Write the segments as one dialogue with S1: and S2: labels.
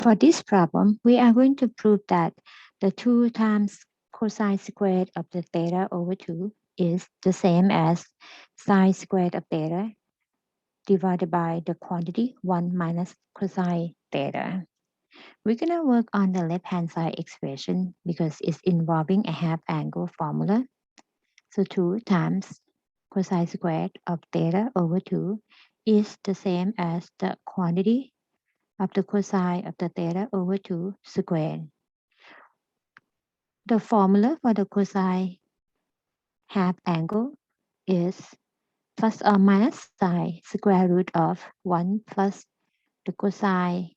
S1: For this problem, we are going to prove that the 2 times cosine squared of the theta over 2 is the same as sine squared of theta divided by the quantity 1 minus cosine theta. We're going to work on the left-hand side expression because it's involving a half angle formula. So 2 times cosine squared of theta over 2 is the same as the quantity of the cosine of the theta over 2 squared. The formula for the cosine half angle is plus or minus sine square root of 1 plus the cosine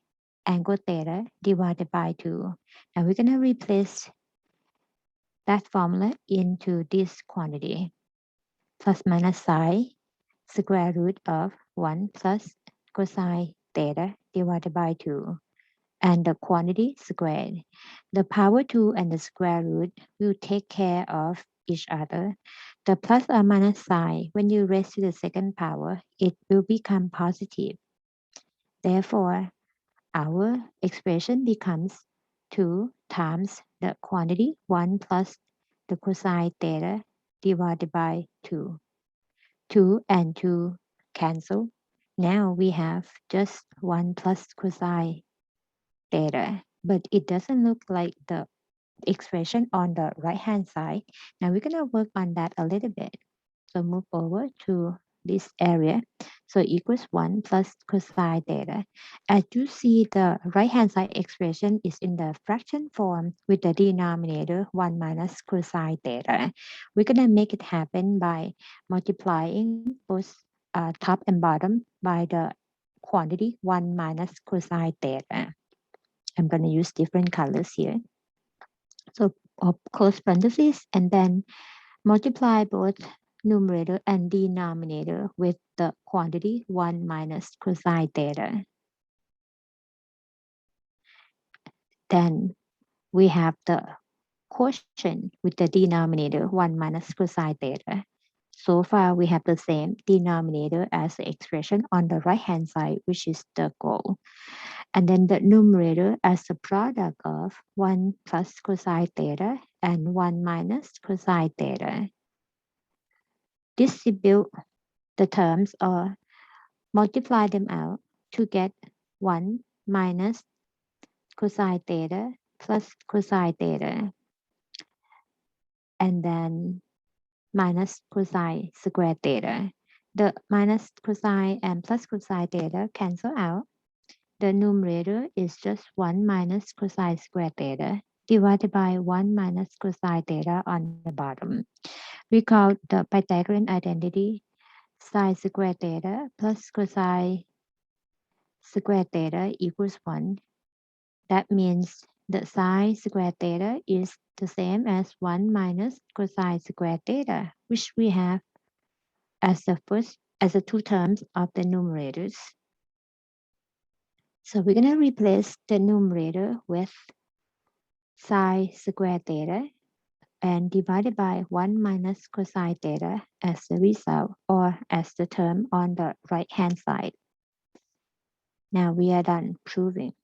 S1: angle theta divided by 2. And we're going to replace that formula into this quantity. Plus minus sine square root of 1 plus cosine theta divided by 2. And the quantity squared. The power 2 and the square root will take care of each other. The plus or minus sign, when you raise to the second power, it will become positive. Therefore, our expression becomes 2 times the quantity 1 plus the cosine theta divided by 2. 2 and 2 cancel. Now we have just 1 plus cosine theta, but it doesn't look like the expression on the right hand side. Now we're going to work on that a little bit. So move over to this area. So equals 1 plus cosine theta. As you see, the right hand side expression is in the fraction form with the denominator 1 minus cosine theta. We're going to make it happen by multiplying both top and bottom by the quantity 1 minus cosine theta. I'm going to use different colors here. So close parentheses and then multiply both numerator and denominator with the quantity 1 minus cosine theta. Then we have the quotient with the denominator 1 minus cosine theta. So far, we have the same denominator as the expression on the right-hand side, which is the goal. And then the numerator as the product of 1 plus cosine theta and 1 minus cosine theta. Distribute the terms or multiply them out to get 1 minus cosine theta plus cosine theta. And then minus cosine squared theta. The minus cosine and plus cosine theta cancel out. The numerator is just 1 minus cosine squared theta divided by 1 minus cosine theta on the bottom. We call the Pythagorean identity sine squared theta plus cosine squared theta equals 1. That means the sine squared theta is the same as 1 minus cosine squared theta, which we have as the two terms of the numerators. So we're going to replace the numerator with sine squared theta and divided by 1 minus cosine theta as the result or as the term on the right hand side. Now we are done proving.